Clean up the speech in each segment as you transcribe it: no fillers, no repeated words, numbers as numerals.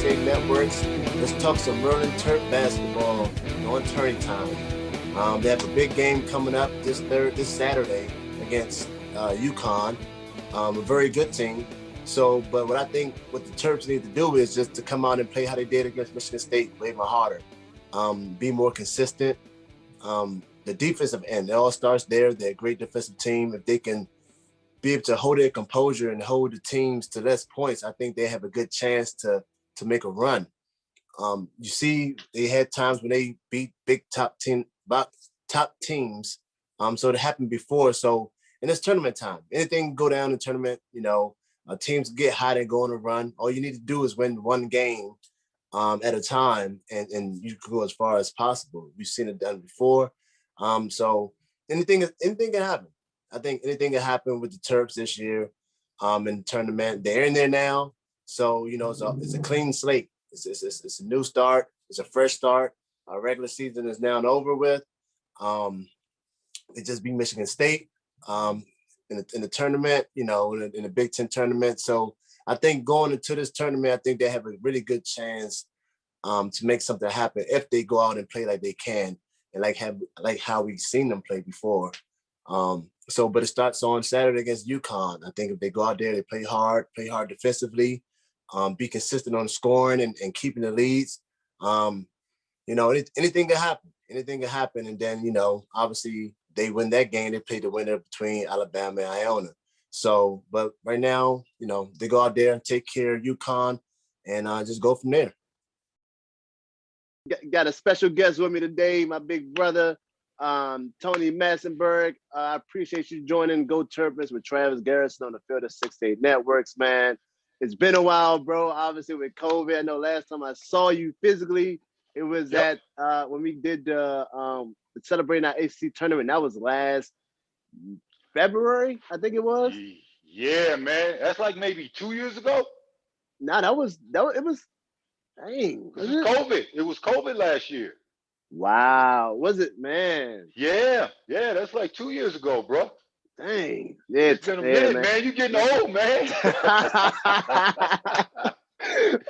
State Networks. Let's talk some Maryland Terp basketball on Turning Time. They have a big game coming up this Saturday against UConn, a very good team. So, but what I think what the Terps need to do is just to come out and play how they did against Michigan State, play even harder, be more consistent. The defensive end, it all starts there. They're a great defensive team. If they can be able to hold their composure and hold the teams to less points, I think they have a good chance to make a run. You see, they had times when they beat big top teams. So it happened before. So in this tournament time, anything can go down in the tournament, teams get hot and go on a run. All you need to do is win one game at a time, and you can go as far as possible. We've seen it done before. So anything can happen. I think anything can happen with the Terps this year in the tournament. They're in there now. So, it's a clean slate. It's a new start. It's a fresh start. Our regular season is now over with. It just beat Michigan State in the tournament, in the Big Ten tournament. So I think going into this tournament, I think they have a really good chance to make something happen if they go out and play like they can and like how we've seen them play before. But it starts on Saturday against UConn. I think if they go out there, they play hard defensively, be consistent on scoring and keeping the leads. Anything can happen. Anything can happen. And then, obviously they win that game. They play the winner between Alabama and Iona. So, but right now, they go out there and take care of UConn and just go from there. Got a special guest with me today, my big brother, Tony Massenburg. I appreciate you joining Go Terrapins with Travis Garrison on the field of 6-8 Networks, man. It's been a while, bro. Obviously with COVID, I know last time I saw you physically, it was at when we did celebrating our ACC tournament. That was last February, I think it was. Yeah, man. That's like maybe 2 years ago. Nah, it was dang. It was COVID. It was COVID last year. Wow. Was it, man? Yeah. That's like 2 years ago, bro. Dang. Yeah, it's been a minute, man. You getting old, man.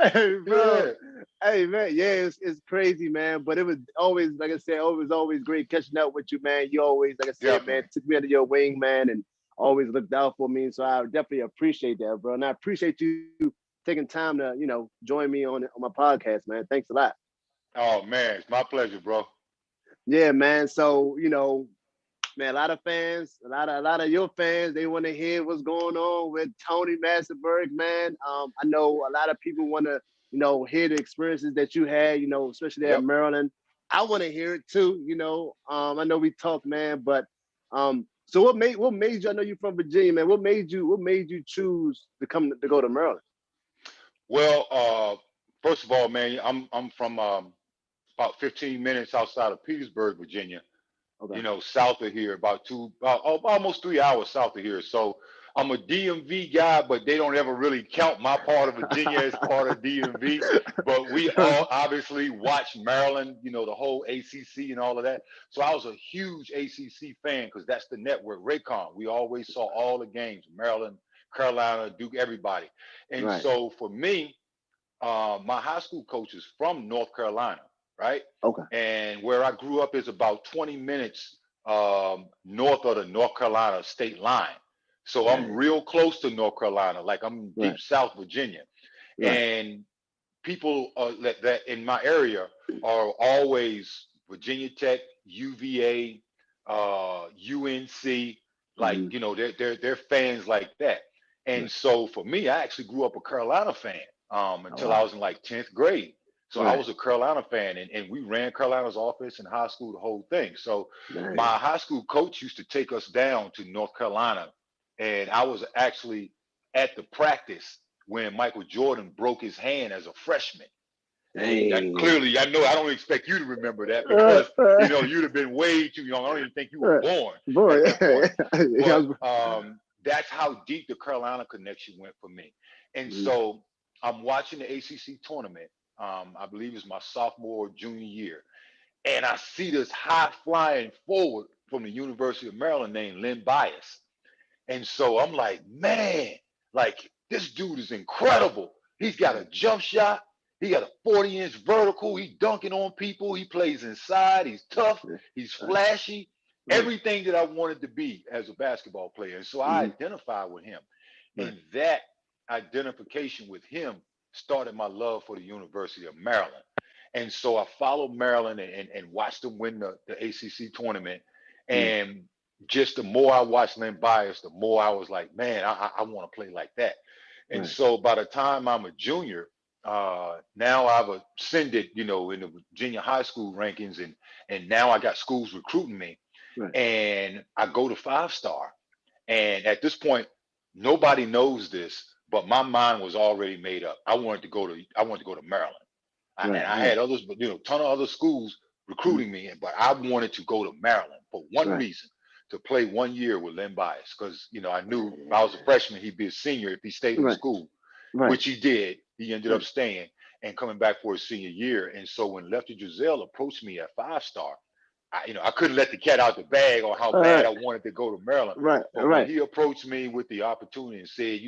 Hey, bro. Yeah. Hey, man. Yeah, it's crazy, man. But it was always, like I said, it was always great catching up with you, man. You always, like I said, man, took me under your wing, man, and always looked out for me. So I definitely appreciate that, bro. And I appreciate you taking time to, join me on my podcast, man. Thanks a lot. Oh, man. It's my pleasure, bro. Yeah, man. So, man, a lot of fans, a lot of your fans, they want to hear what's going on with Tony Massenburg, man. I know a lot of people want to, hear the experiences that you had, especially there in Maryland. I want to hear it too, I know we talked, man, but so what made you? I know you're from Virginia, man. What made you choose to go to Maryland? Well, first of all, man, I'm from about 15 minutes outside of Petersburg, Virginia. Okay. South of here, about almost 3 hours south of here. So I'm a DMV guy, but they don't ever really count my part of Virginia as part of DMV. But we all obviously watch Maryland, the whole ACC and all of that. So I was a huge ACC fan because that's the network, Raycon. We always saw all the games, Maryland, Carolina, Duke, everybody. And so for me, my high school coach is from North Carolina. Right. Okay. And where I grew up is about 20 minutes north of the North Carolina state line. So I'm real close to North Carolina, like I'm deep South Virginia. And people that in my area are always Virginia Tech, UVA, UNC, like, they're fans like that. And so for me, I actually grew up a Carolina fan until I was in like 10th grade. So I was a Carolina fan, and we ran Carolina's offense in high school, the whole thing. So my high school coach used to take us down to North Carolina, and I was actually at the practice when Michael Jordan broke his hand as a freshman. And clearly, I know I don't expect you to remember that because, you'd have been way too young. I don't even think you were born at that point. But that's how deep the Carolina connection went for me. And so I'm watching the ACC tournament. I believe it's my sophomore or junior year. And I see this high flying forward from the University of Maryland named Len Bias. And so I'm like, man, like this dude is incredible. He's got a jump shot. He got a 40-inch vertical. He dunking on people. He plays inside. He's tough. He's flashy. Everything that I wanted to be as a basketball player. And so I identified with him. And that identification with him started my love for the University of Maryland. And so I followed Maryland and watched them win the ACC tournament. And just the more I watched Len Bias, the more I was like, man, I want to play like that. And so by the time I'm a junior, now I've ascended, in the Virginia high school rankings, and now I got schools recruiting me, and I go to 5-star. And at this point, nobody knows this, but my mind was already made up. I wanted to go to Maryland. And I had others, but a ton of other schools recruiting me, but I wanted to go to Maryland for one reason, to play 1 year with Len Bias, because I knew if I was a freshman, he'd be a senior if he stayed in school, which he did. He ended up staying and coming back for his senior year. And so when Lefty Driesell approached me at 5-star, I couldn't let the cat out the bag on how bad I wanted to go to Maryland. But when he approached me with the opportunity and said,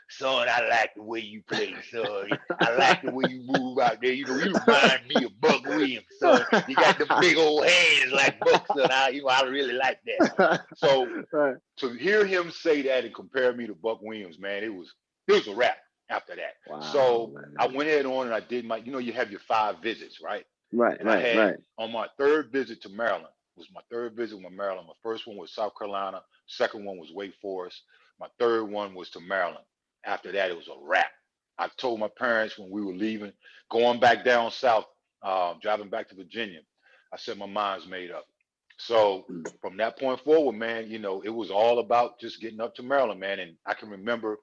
son, I like the way you play, son. I like the way you move out there. You remind me of Buck Williams, son. You got the big old hands like Buck, son. I really like that. So to hear him say that and compare me to Buck Williams, man, it was a wrap after that. Wow, so man. I went ahead on and I did my, you have your 5 visits, right? On my 3rd visit to Maryland, was my 3rd visit with Maryland. My first one was South Carolina. Second one was Wake Forest. My 3rd one was to Maryland. After that, it was a wrap. I told my parents when we were leaving, going back down south, driving back to Virginia, I said my mind's made up. So from that point forward, man, it was all about just getting up to Maryland, man. And I can remember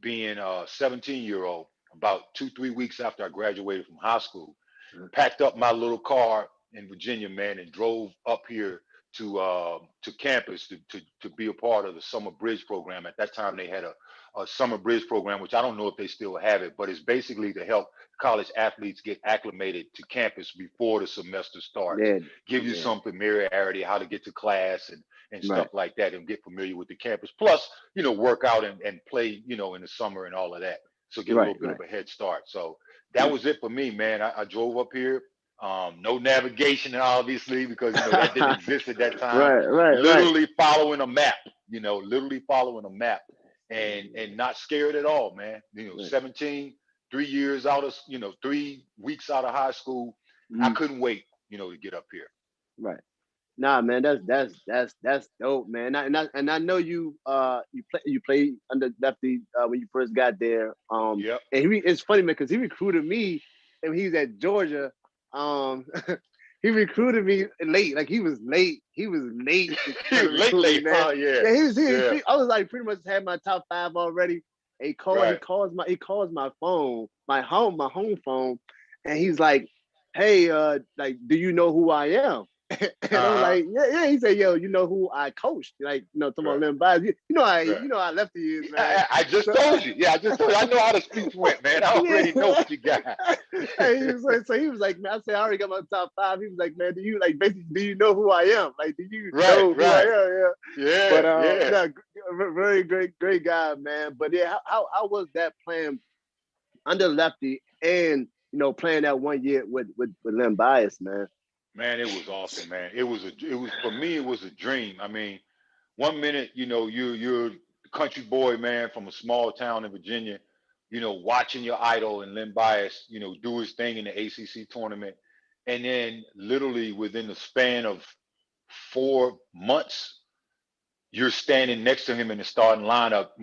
being a 17-year-old, about 2-3 weeks after I graduated from high school, packed up my little car in Virginia, man, and drove up here to campus to be a part of the summer bridge program. At that time, they had a summer bridge program, which I don't know if they still have it, but it's basically to help college athletes get acclimated to campus before the semester starts. Give you some familiarity, how to get to class and stuff like that, and get familiar with the campus. Plus, work out and play, in the summer and all of that. So get a little bit of a head start. So that was it for me, man. I drove up here. No navigation, obviously, because that didn't exist at that time. Literally following a map, literally following a map, and not scared at all, man. 17, 3 years out of 3 weeks out of high school, I couldn't wait, to get up here. Nah, man, that's dope, man. And I know you played under Lefty when you first got there. And it's funny, man, because he recruited me and he was at Georgia. He recruited me late, like he was late. He was late. late, man. Oh, yeah. He was. I was like pretty much had my top 5 already. And he calls my phone, my home phone, and he's like, "Hey, like, do you know who I am?" And I'm like, yeah. He said, "Yo, you know who I coached?" Like, talking about Len Bias. I Lefty is, man. I just told you. Yeah, I just told you. I know how the speech went, man. I already know what you got. So he was like, man, I said, I already got my top 5. He was like, man, do you know who I am? Like, do you know who I am? Yeah. But very great guy, man. But yeah, how was that playing under Lefty and playing that 1 year with Len Bias, man? Man, it was awesome, man. It was for me, it was a dream. I mean, 1 minute, you're a country boy, man, from a small town in Virginia, watching your idol and Len Bias, do his thing in the ACC tournament. And then literally within the span of 4 months, you're standing next to him in the starting lineup,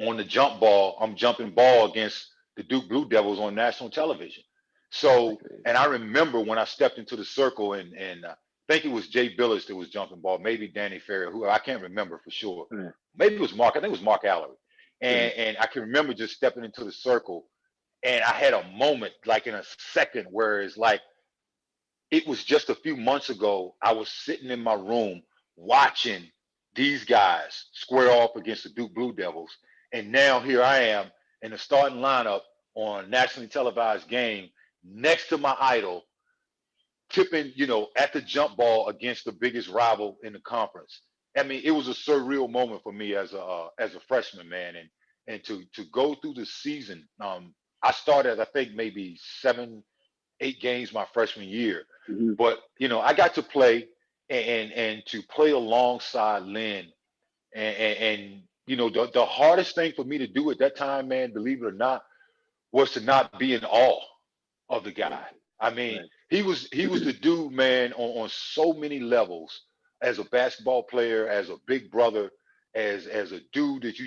on the jump ball. I'm jumping ball against the Duke Blue Devils on national television. So, and I remember when I stepped into the circle and I think it was Jay Billis that was jumping ball, maybe Danny Ferry, who I can't remember for sure. Maybe it was Mark. I think it was Mark Allery. And I can remember just stepping into the circle, and I had a moment, like in a second, where it's like, it was just a few months ago, I was sitting in my room watching these guys square off against the Duke Blue Devils. And now here I am in the starting lineup on a nationally televised game next to my idol, tipping, at the jump ball against the biggest rival in the conference. I mean, it was a surreal moment for me as a freshman, man. And to go through the season, I started, I think, maybe 7, 8 games my freshman year. Mm-hmm. But, I got to play and to play alongside Lynn. And the hardest thing for me to do at that time, man, believe it or not, was to not be in awe of the guy. I mean, Right. he was the dude, man, on so many levels, as a basketball player, as a big brother, as a dude that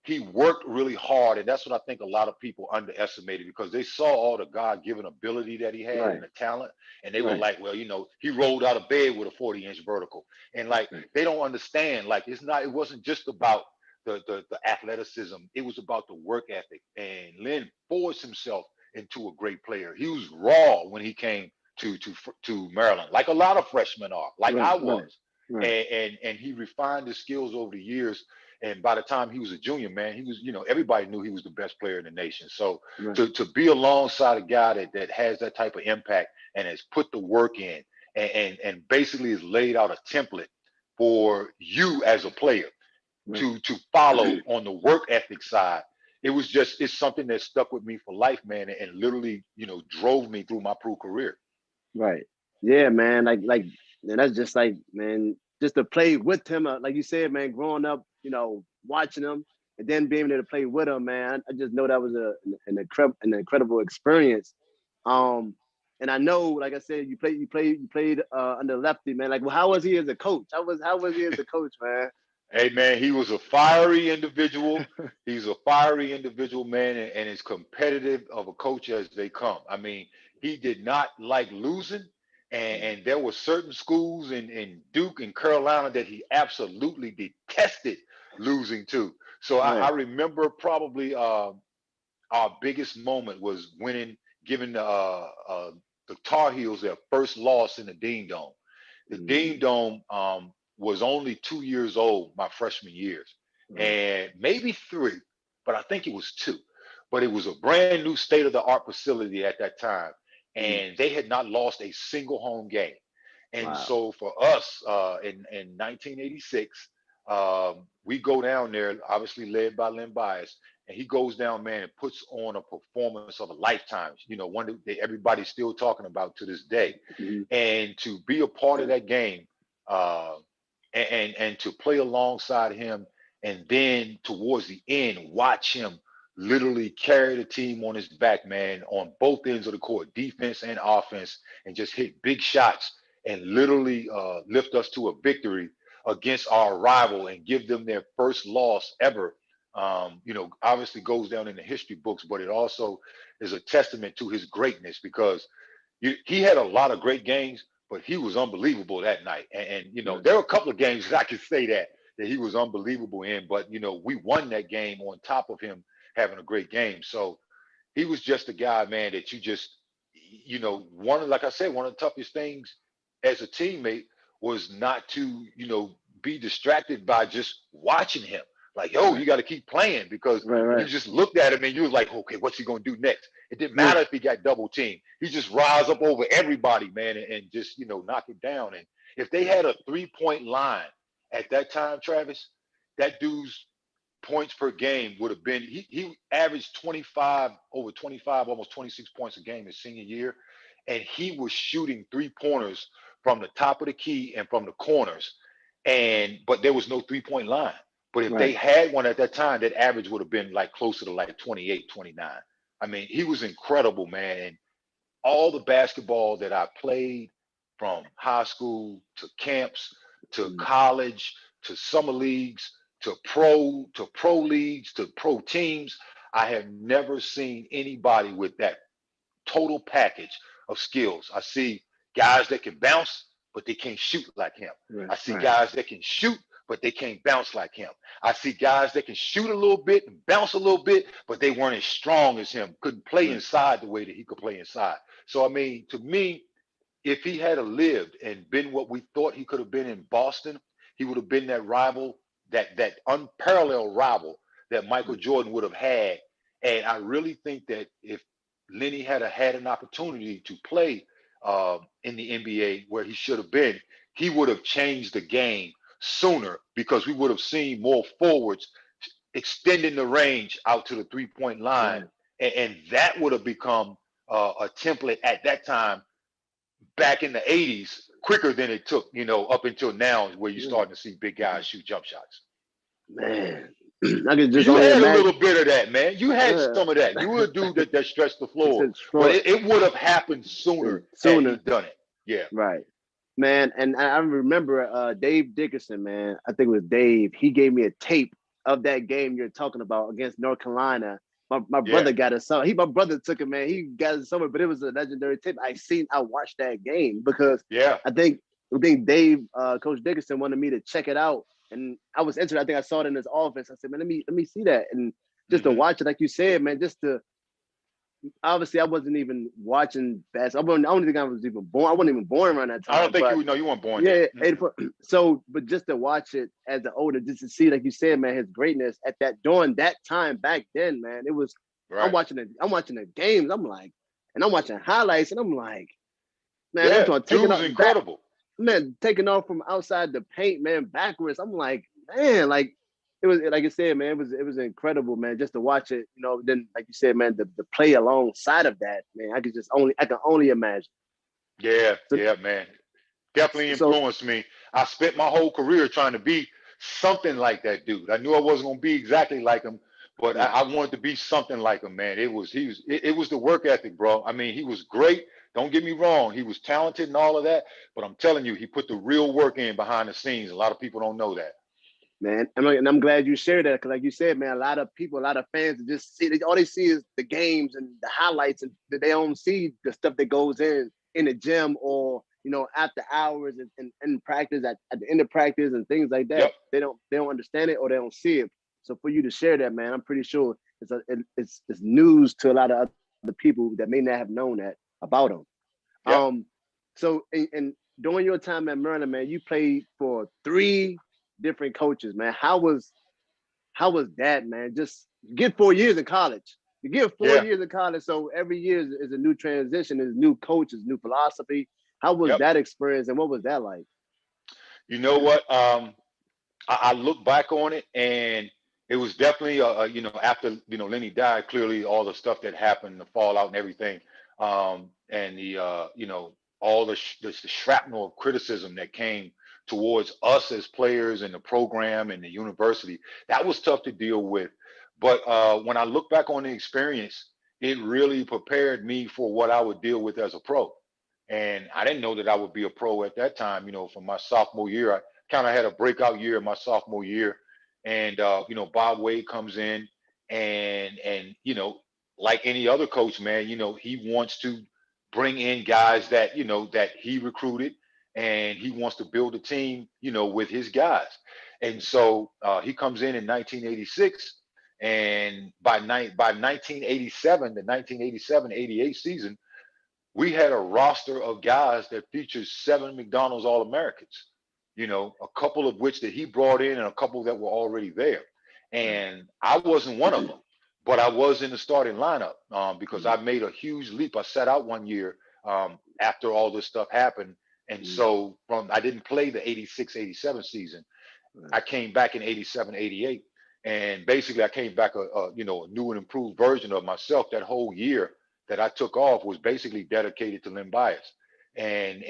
he worked really hard. And that's what I think a lot of people underestimated, because they saw all the God-given ability that he had Right. and the talent. And they were Right. like, well, he rolled out of bed with a 40-inch vertical. And like, Right. they don't understand, like, it wasn't just about the athleticism. It was about the work ethic. And Lynn forced himself into a great player. He was raw when he came to Maryland, like a lot of freshmen are, like Right. I Right. was. Right. And he refined his skills over the years. And by the time he was a junior, man, he was, everybody knew he was the best player in the nation. So Right. to be alongside a guy that has that type of impact and has put the work in, and basically has laid out a template for you as a player Right. to follow on the work ethic side. It's something that stuck with me for life, man, and literally, drove me through my pro career. Right. Yeah, man. Man, that's just like, man, just to play with him. Like you said, man, growing up, watching him and then being able to play with him, man. I just know that was an incredible experience. And I know, like I said, you played under lefty, man. Like, well, how was he as a coach? How was he as a coach, man? Hey, man, he was a fiery individual. He's a fiery individual, man, and as competitive of a coach as they come. I mean, he did not like losing, and there were certain schools in Duke and Carolina that he absolutely detested losing to. So I Right. remember probably our biggest moment was giving the Tar Heels their first loss in the Dean Dome. The Dean Mm, Dome was only 2 years old my freshman years, right. and maybe 3, but I think it was 2. But it was a brand new state of the art facility at that time, Mm, and they had not lost a single home game. And wow. so for us in 1986, we go down there, obviously led by Len Bias, and he goes down, man, and puts on a performance of a lifetime. One that everybody's still talking about to this day. Mm, And to be a part of that game, uh, and to play alongside him, and then towards the end, watch him literally carry the team on his back, man, on both ends of the court, defense and offense, and just hit big shots and literally lift us to a victory against our rival and give them their first loss ever. Obviously goes down in the history books, but it also is a testament to his greatness, because he had a lot of great games, but he was unbelievable that night. And right. there were a couple of games that I could say that he was unbelievable in, but we won that game on top of him having a great game. So he was just a guy, man, that you just, like I said, one of the toughest things as a teammate was not to, be distracted by just watching him. Like, yo, Right. you got to keep playing, because Right. you Right. just looked at him and you was like, okay, what's he going to do next? It didn't Right. matter if he got double teamed. He just rise up over everybody, man, and just, knock it down. And if they had a 3-point line at that time, Travis, that dude's points per game would have been, he averaged 25, over 25, almost 26 points a game his senior year. And he was shooting 3-pointers from the top of the key and from the corners. But there was no 3-point line. But if they Right. had one at that time, that average would have been like closer to like 28, 29. I mean, he was incredible, man. And all the basketball that I played, from high school to camps to Mm, college to summer leagues to pro leagues to pro teams, I have never seen anybody with that total package of skills. I see guys that can bounce, but they can't shoot like him. right. I see Right. guys that can shoot, but they can't bounce like him. I see guys that can shoot a little bit and bounce a little bit, but they weren't as strong as him, couldn't play Right. inside the way that he could play inside. So, I mean, to me, if he had lived and been what we thought he could have been in Boston, he would have been that rival, that unparalleled rival that Michael Right. Jordan would have had. And I really think that if Lenny had an opportunity to play in the NBA where he should have been, he would have changed the game sooner, because we would have seen more forwards extending the range out to the 3-point line Right. and that would have become a template at that time back in the 80s quicker than it took, up until now where you're starting to see big guys shoot jump shots. Man, I could just You only had a imagine. little bit of that, man. You had some of that. You were a dude that stretched the floor, but it would have happened sooner had he done it. Yeah. Right. Man, and I remember Dave Dickerson, man. I think it was Dave. He gave me a tape of that game you're talking about against North Carolina. My brother got it. So my brother took it, man. He got it somewhere, but it was a legendary tape. I watched that game because I think Dave, Coach Dickerson wanted me to check it out. And I was interested. I think I saw it in his office. I said, man, let me see that. And just to watch it, like you said, man, obviously I wasn't even watching basketball. I don't think I was even born. I wasn't even born around that time. I don't think you weren't born yet. Yeah. So, but just to watch it as an older, just to see, like you said, man, his greatness during that time back then, man, it was. Right. I'm watching the games. I'm like, and I'm watching highlights, and I'm like, man, that's what taking off. Incredible. Man, taking off from outside the paint, man, backwards. I'm like, man, like. It was, like I said, man, it was incredible, man, just to watch it, then like you said, man, the play alongside of that, man, I can only imagine. Yeah, man. Definitely influenced me. I spent my whole career trying to be something like that dude. I knew I wasn't going to be exactly like him, but I wanted to be something like him, man. It was the work ethic, bro. I mean, he was great. Don't get me wrong. He was talented and all of that, but I'm telling you, he put the real work in behind the scenes. A lot of people don't know that. Man, and I'm glad you shared that because, like you said, man, a lot of fans just see all they see is the games and the highlights, and they don't see the stuff that goes in the gym or after hours and practice at the end of practice and things like that. Yep. They don't understand it or they don't see it. So for you to share that, man, I'm pretty sure it's news to a lot of other people that may not have known that about him. Yep. So and during your time at Maryland, man, you played for 3 different coaches, man. How was that, man? Just get 4 years in college. You get 4 years in college, so every year is a new transition, is new coaches, new philosophy. How was that experience, and what was that like? You know what? I look back on it, and it was definitely, after Lenny died. Clearly, all the stuff that happened, the fallout, and everything, and the all the shrapnel of criticism that came towards us as players in the program and the university, that was tough to deal with. But when I look back on the experience, it really prepared me for what I would deal with as a pro. And I didn't know that I would be a pro at that time. From my sophomore year, I kind of had a breakout year in my sophomore year. And, Bob Wade comes in and like any other coach, man, he wants to bring in guys that, that he recruited, and he wants to build a team, with his guys. And so he comes in 1986, and by 1987, the 1987-88 season, we had a roster of guys that featured 7 McDonald's All-Americans, a couple of which that he brought in and a couple that were already there. And I wasn't one of them, but I was in the starting lineup because I made a huge leap. I sat out one year after all this stuff happened. And so I didn't play the 86-87 season. I came back in 87-88. And basically I came back a new and improved version of myself. That whole year that I took off was basically dedicated to Len Bias. And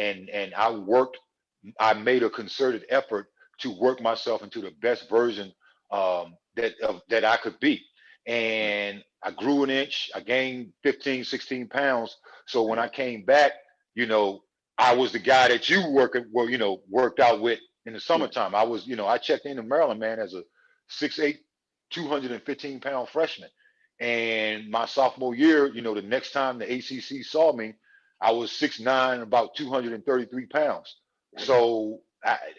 I made a concerted effort to work myself into the best version that I could be. And I grew an inch, I gained 15, 16 pounds. So when I came back, I was the guy that you worked out with in the summertime. I was, I checked into Maryland, man, as a 6'8", 215-pound freshman. And my sophomore year, the next time the ACC saw me, I was 6'9", about 233 pounds. So,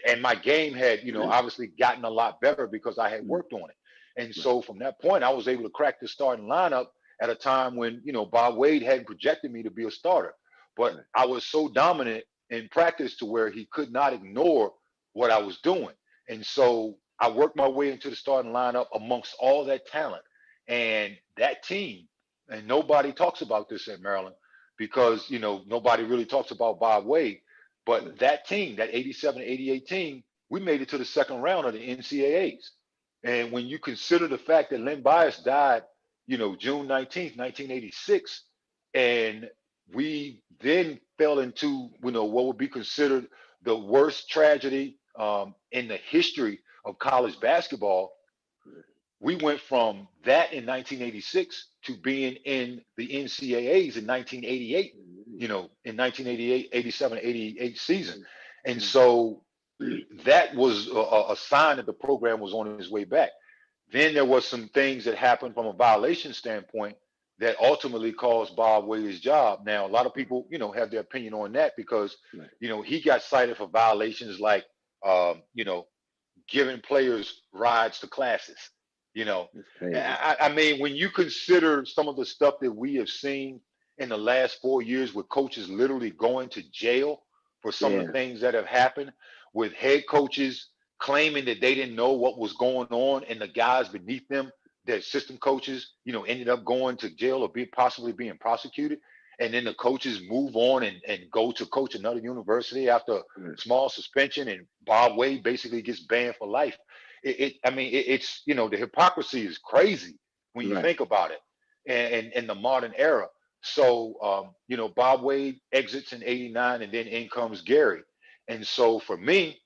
and my game had, obviously gotten a lot better because I had worked on it. And so from that point, I was able to crack the starting lineup at a time when, Bob Wade hadn't projected me to be a starter. But I was so dominant in practice to where he could not ignore what I was doing. And so I worked my way into the starting lineup amongst all that talent. And that team, and nobody talks about this at Maryland because, nobody really talks about Bob Wade. But that team, that 87-88 team, we made it to the second round of the NCAAs. And when you consider the fact that Len Bias died June 19th, 1986, and we then fell into, what would be considered the worst tragedy in the history of college basketball. We went from that in 1986 to being in the NCAAs in 1988, in 1988, 87, 88 season. And so that was a sign that the program was on its way back. Then there was some things that happened from a violation standpoint that ultimately caused Bob Wade's job. Now, a lot of people, have their opinion on that because, he got cited for violations like, giving players rides to classes. I mean, when you consider some of the stuff that we have seen in the last 4 years with coaches literally going to jail for some of the things that have happened, with head coaches claiming that they didn't know what was going on, and the guys beneath them, their assistant coaches, ended up going to jail or possibly being prosecuted. And then the coaches move on and go to coach another university after a small suspension, and Bob Wade basically gets banned for life. It's the hypocrisy is crazy when you think about it, and in the modern era. So Bob Wade exits in '89, and then in comes Gary. And so for me,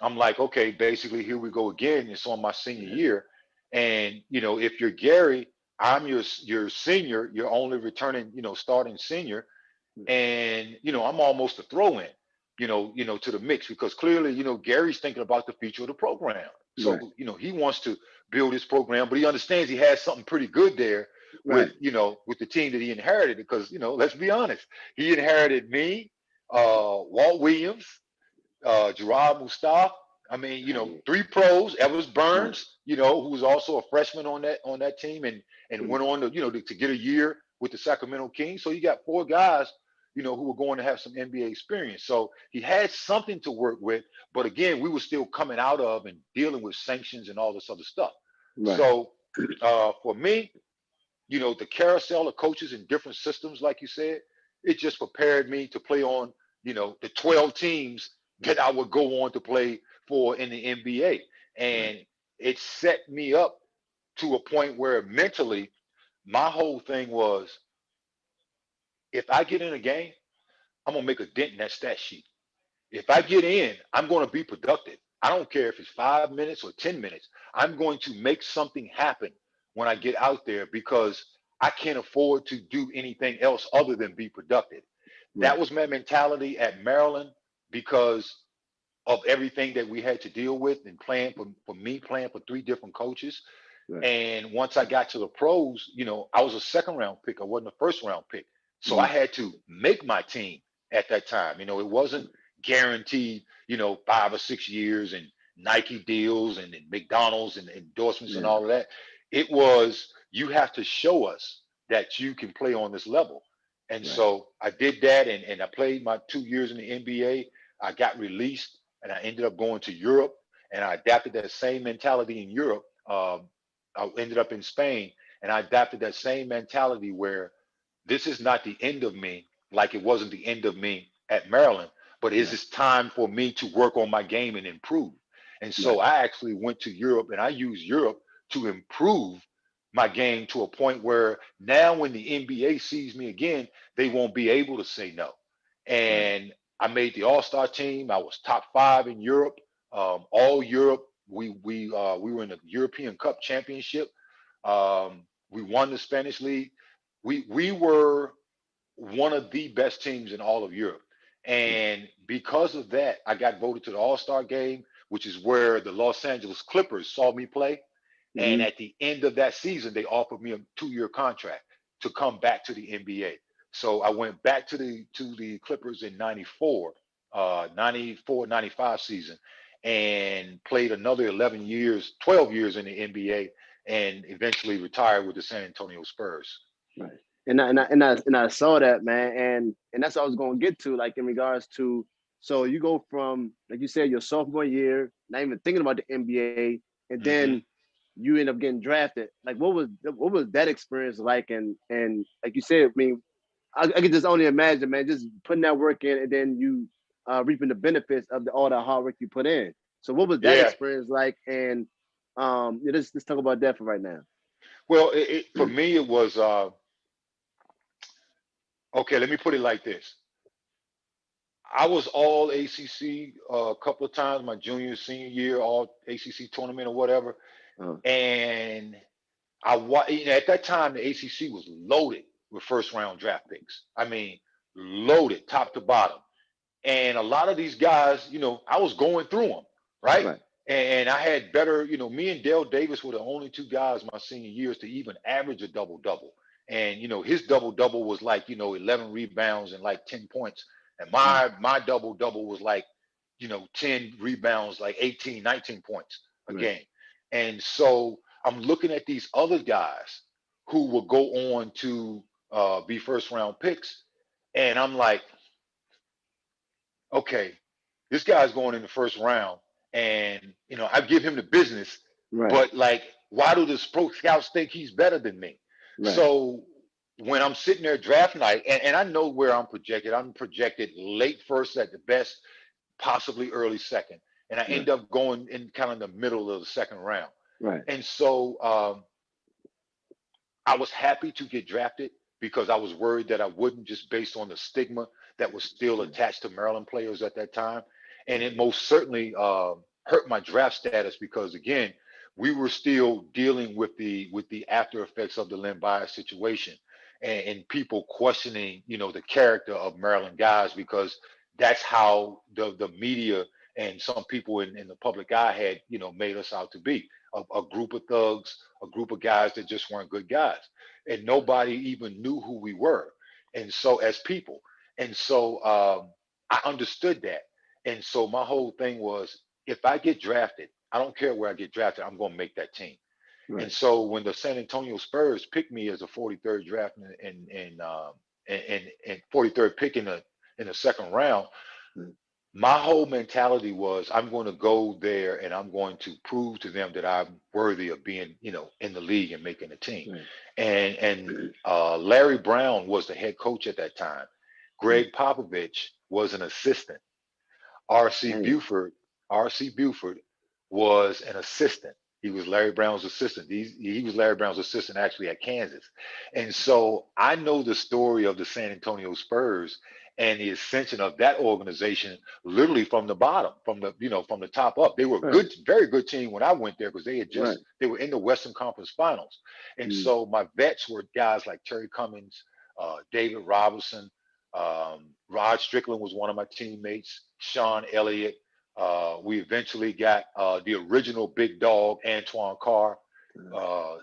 I'm like, okay, basically here we go again. It's on my senior year, and if you're Gary, I'm your senior. You're only returning, starting senior, and I'm almost a throw-in, to the mix, because clearly, Gary's thinking about the future of the program. So he wants to build his program, but he understands he has something pretty good there with with the team that he inherited. Because let's be honest, he inherited me, Walt Williams, Gerard Mustafa. I mean, 3 pros, Evers Burns, who was also a freshman on that team, and went on to get a year with the Sacramento Kings. So you got 4 guys, who were going to have some NBA experience. So he had something to work with, but again, we were still coming out of and dealing with sanctions and all this other stuff. So for me, the carousel of coaches in different systems, like you said, it just prepared me to play on, the 12 teams that I would go on to play for in the NBA. And it set me up to a point where mentally, my whole thing was, if I get in a game, I'm going to make a dent in that stat sheet. If I get in, I'm going to be productive. I don't care if it's 5 minutes or 10 minutes. I'm going to make something happen when I get out there, because I can't afford to do anything else other than be productive. That was my mentality at Maryland, because of everything that we had to deal with, and playing for me, playing for 3 different coaches. And once I got to the pros, I was a 2nd round pick. I wasn't a 1st round pick. So I had to make my team at that time. It wasn't guaranteed, 5 or 6 years and Nike deals and McDonald's and endorsements and all of that. It was, you have to show us that you can play on this level. And so I did that, and I played my 2 years in the NBA. I got released, and I ended up going to Europe, and I adapted that same mentality in Europe. I ended up in Spain, and I adapted that same mentality where this is not the end of me, like it wasn't the end of me at Maryland, but is this time for me to work on my game and improve? And so I actually went to Europe, and I used Europe to improve my game to a point where now when the NBA sees me again, they won't be able to say no. And I made the All-Star team. I was top 5 in Europe, all Europe. We were in the European Cup championship. We won the Spanish League. We were one of the best teams in all of Europe. And because of that, I got voted to the All-Star game, which is where the Los Angeles Clippers saw me play. And at the end of that season, they offered me a 2-year contract to come back to the NBA. So I went back to the Clippers in 94, 95 season, and played another 12 years in the NBA, and eventually retired with the San Antonio Spurs. Right. And I saw that, man, and that's what I was going to get to, like in regards to, so you go from, like you said, your sophomore year, not even thinking about the NBA, and then you end up getting drafted. Like, what was that experience like? And like you said, I mean, I could just only imagine, man, just putting that work in, and then you reaping the benefits of all the hard work you put in. So what was that experience like? And let's talk about that for right now. Well, for me, it was okay. Let me put it like this. I was all ACC a couple of times, my junior, senior year, all ACC tournament or whatever. And at that time, the ACC was loaded with first round draft picks. I mean, loaded top to bottom. And a lot of these guys, I was going through them, right? And I had better, me and Dale Davis were the only two guys my senior years to even average a double-double. And, his double-double was like, 11 rebounds and like 10 points. And my double-double was like, 10 rebounds, like 18, 19 points a game. And so I'm looking at these other guys who will go on to be first-round picks. And I'm like, okay, this guy's going in the first round, and I give him the business, but like, why do the pro scouts think he's better than me? So when I'm sitting there draft night, and I know where I'm projected late first at the best, possibly early second, and I end up going in kind of the middle of the second round. And so I was happy to get drafted because I was worried that I wouldn't, just based on the stigma that was still attached to Maryland players at that time. And it most certainly hurt my draft status because, again, we were still dealing with the after effects of the Len Bias situation and people questioning, the character of Maryland guys, because that's how the media and some people in the public eye had, made us out to be a group of thugs, a group of guys that just weren't good guys. And nobody even knew who we were. And so as people, and so I understood that. And so my whole thing was, if I get drafted, I don't care where I get drafted, I'm going to make that team. And so when the San Antonio Spurs picked me as a 43rd draft and 43rd pick in the second round, my whole mentality was, I'm going to go there and I'm going to prove to them that I'm worthy of being, in the league and making a team. And Larry Brown was the head coach at that time. Greg Popovich was an assistant. R.C. Buford was an assistant. He was Larry Brown's assistant. He was Larry Brown's assistant actually at Kansas. And so I know the story of the San Antonio Spurs and the ascension of that organization literally from the bottom, from the top up. They were a good, very good team when I went there because they had just they were in the Western Conference Finals. And so my vets were guys like Terry Cummings, David Robinson, Rod Strickland was one of my teammates, Sean Elliott. We eventually got the original big dog, Antoine Carr,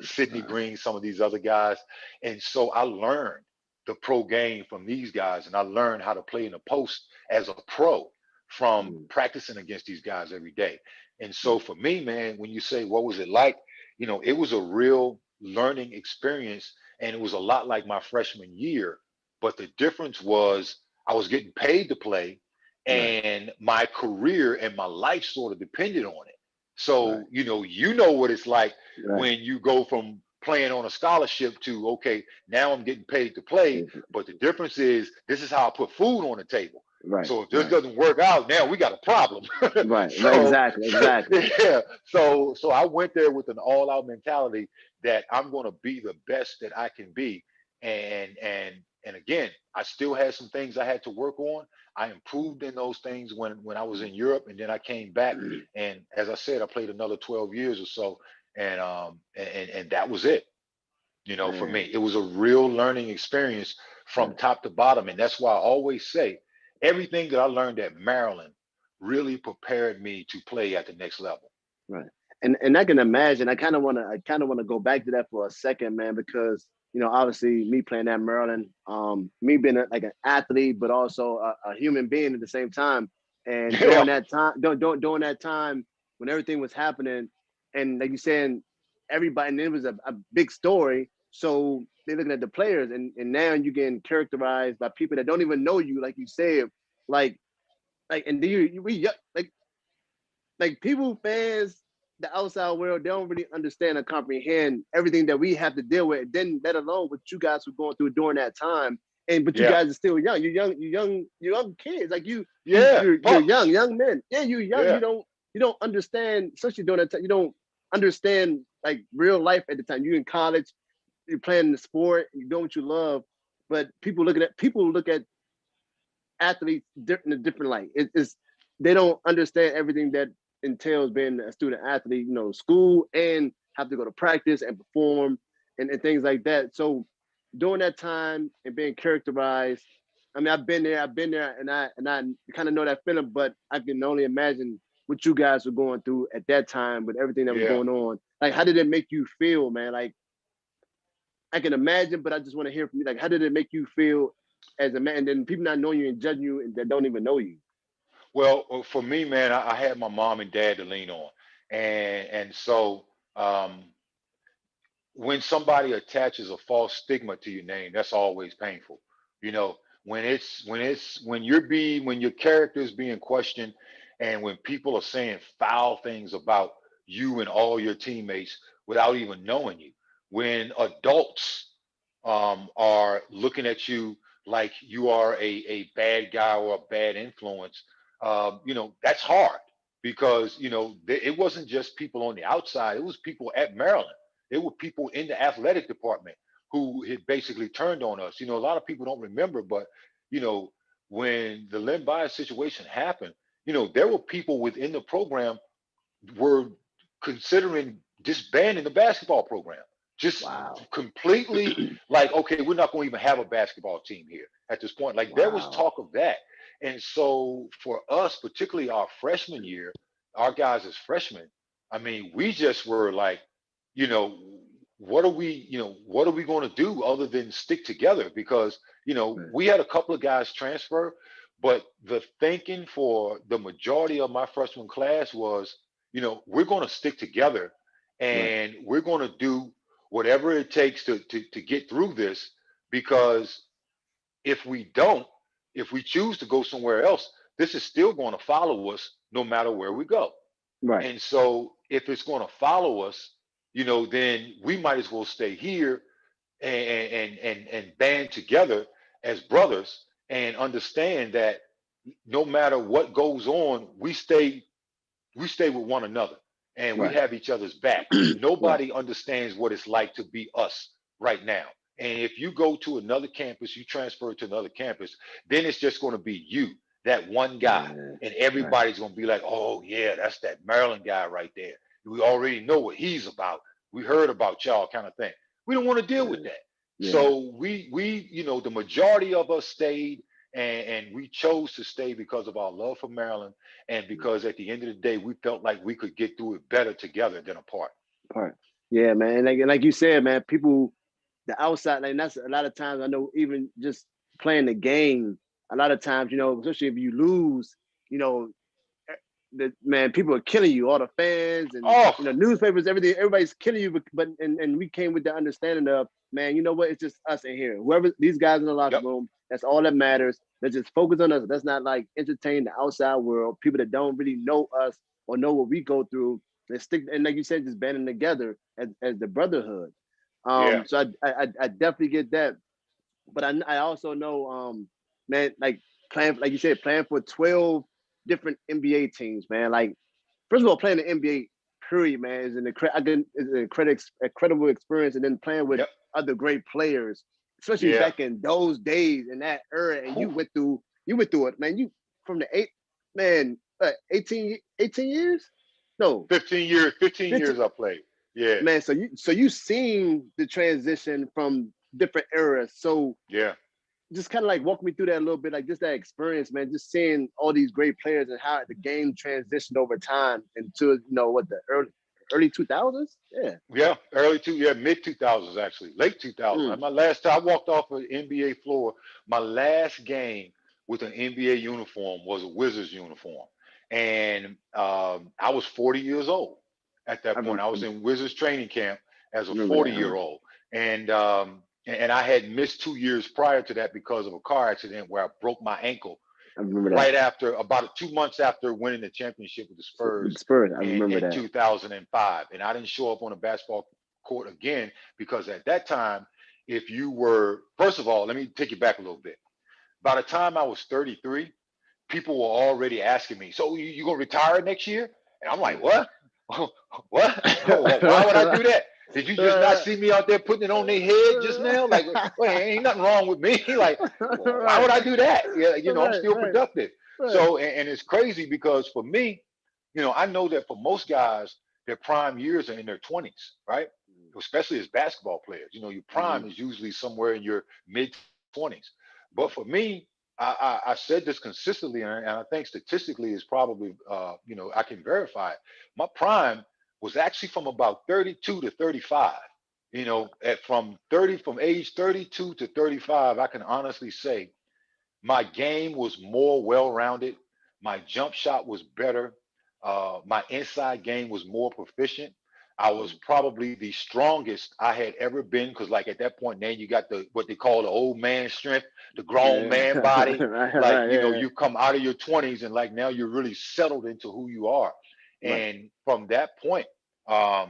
Sidney Green, some of these other guys. And so I learned the pro game from these guys, and I learned how to play in the post as a pro from practicing against these guys every day. And so for me, man, when you say, what was it like? It was a real learning experience, and it was a lot like my freshman year. But the difference was I was getting paid to play, and my career and my life sort of depended on it. So, you know what it's like when you go from playing on a scholarship to, okay, now I'm getting paid to play. But the difference is, this is how I put food on the table. So if this doesn't work out, now we got a problem. Exactly. Yeah. So I went there with an all-out mentality that I'm going to be the best that I can be. And again, I still had some things I had to work on. I improved in those things when I was in Europe, and then I came back. And as I said, I played another 12 years or so, and that was it. For me, it was a real learning experience from top to bottom. And that's why I always say everything that I learned at Maryland really prepared me to play at the next level. And I can imagine, I kind of want to go back to that for a second, man, because obviously me playing at Maryland, me being like an athlete, but also a human being at the same time. And during that time when everything was happening, and like you saying, everybody, and it was a big story. So they're looking at the players, and now you're getting characterized by people that don't even know you, like you said, and we like people, fans, the outside world, they don't really understand or comprehend everything that we have to deal with. Then, let alone what you guys were going through during that time. But you guys are still young. You're young kids. Like you're young men. Yeah, you're young. You don't understand, especially during that time. You don't understand like real life at the time. You in college, you're playing the sport, you're doing what you love, but people look at athletes in a different light. It's they don't understand everything that entails being a student athlete, school and have to go to practice and perform and things like that. So during that time and being characterized, I mean, I've been there and I kind of know that feeling, but I can only imagine what you guys were going through at that time with everything that was going on. Like, how did it make you feel, man? Like, I can imagine, but I just want to hear from you. Like, how did it make you feel as a man? And then people not knowing you and judging you and that don't even know you. Well, for me, man, I had my mom and dad to lean on, and so when somebody attaches a false stigma to your name, that's always painful. You know, when your character is being questioned, and when people are saying foul things about you and all your teammates without even knowing you, when adults are looking at you like you are a bad guy or a bad influence, that's hard because it wasn't just people on the outside; it was people at Maryland. There were people in the athletic department who had basically turned on us. A lot of people don't remember, but when the Len Bias situation happened, there were people within the program were considering disbanding the basketball program. Just completely like, okay, we're not going to even have a basketball team here at this point. Like there was talk of that. And so for us, particularly our freshman year, our guys as freshmen, I mean, we just were like, you know, what are we going to do other than stick together? Because, we had a couple of guys transfer, but the thinking for the majority of my freshman class was, we're going to stick together and we're going to do whatever it takes to get through this, because if we don't, if we choose to go somewhere else, this is still going to follow us no matter where we go. Right. And so if it's going to follow us, then we might as well stay here and band together as brothers and understand that no matter what goes on, we stay with one another and we have each other's back. Nobody understands what it's like to be us right now. And if you go to another campus, you transfer to another campus, then it's just going to be you, that one guy. And everybody's going to be like, oh, yeah, that's that Maryland guy right there. We already know what he's about. We heard about y'all kind of thing. We don't want to deal with that. So we the majority of us stayed, and we chose to stay because of our love for Maryland, and because at the end of the day, we felt like we could get through it better together than apart. Yeah, man. Like you said, man, people, the outside, like that's a lot of times I know even just playing the game, a lot of times, especially if you lose, people are killing you, all the fans and newspapers, everything, everybody's killing you. But we came with the understanding of, man, you know what? It's just us in here. Whoever these guys in the locker room, that's all that matters. Let's just focus on us. Let's not like entertain the outside world, people that don't really know us or know what we go through. Let's stick, and like you said, just banding together as the brotherhood. So I definitely get that. But I also know, man, like playing, like you said, playing for 12 different NBA teams, man. Like, first of all, playing the NBA, period, man, is an incredible experience, and then playing with other great players, especially back in those days in that era. And you went through it, man. You from the 18 years? No, 15 years. 15 years I played. Yeah, man. So you seen the transition from different eras. So just kind of like walk me through that a little bit, like just that experience, man. Just seeing all these great players and how the game transitioned over time into what the early 2000s. Mid 2000s actually, late 2000s. My last time I walked off an NBA floor, my last game with an NBA uniform was a Wizards uniform, and I was 40 years old at that point. I was in Wizards training camp as a 40-year-old, and I had missed 2 years prior to that because of a car accident where I broke my ankle right after, about 2 months after winning the championship with the Spurs. In 2005. And I didn't show up on a basketball court again because at that time, if you were, first of all, let me take you back a little bit. By the time I was 33, people were already asking me, so you going to retire next year? And I'm like, what? What? Why would I do that? Did you just not see me out there putting it on their head just now? Like, wait, ain't nothing wrong with me. Like, why would I do that? Yeah, I'm still productive. Right. So, and it's crazy because for me, I know that for most guys, their prime years are in their 20s, right? Especially as basketball players. Your prime is usually somewhere in your mid 20s. But for me, I said this consistently, and I think statistically is probably, I can verify it. My prime was actually from about 32 to 35. From age 32 to 35, I can honestly say my game was more well-rounded. My jump shot was better. My inside game was more proficient. I was probably the strongest I had ever been because, like at that point, now you got what they call the old man strength, the grown man body. Like you come out of your 20s and like now you're really settled into who you are. And from that point, I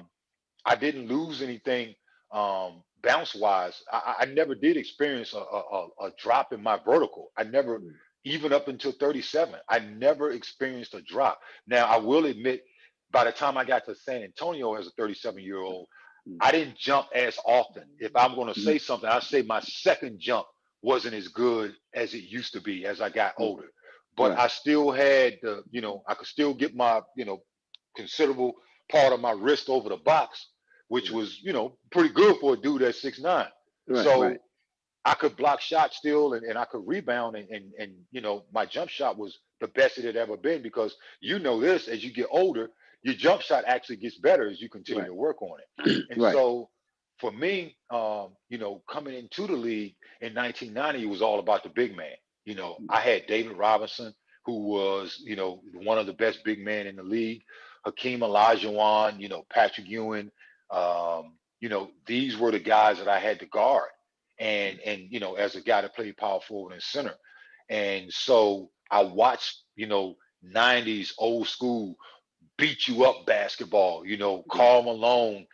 didn't lose anything bounce wise. I never did experience a drop in my vertical. I never, even up until 37, I never experienced a drop. Now, I will admit, by the time I got to San Antonio as a 37-year-old, I didn't jump as often. If I'm going to say something, I say my second jump wasn't as good as it used to be as I got older. But I still had I could still get my, considerable part of my wrist over the box, which was, pretty good for a dude that's 6'9". So I could block shots still and I could rebound and my jump shot was the best it had ever been because this as you get older, your jump shot actually gets better as you continue to work on it. And so for me, coming into the league in 1990, it was all about the big man. I had David Robinson, who was, one of the best big men in the league, Hakeem Olajuwon, Patrick Ewing. These were the guys that I had to guard. And as a guy that played power forward and center. And so I watched, 90s old school beat you up basketball, Karl Malone,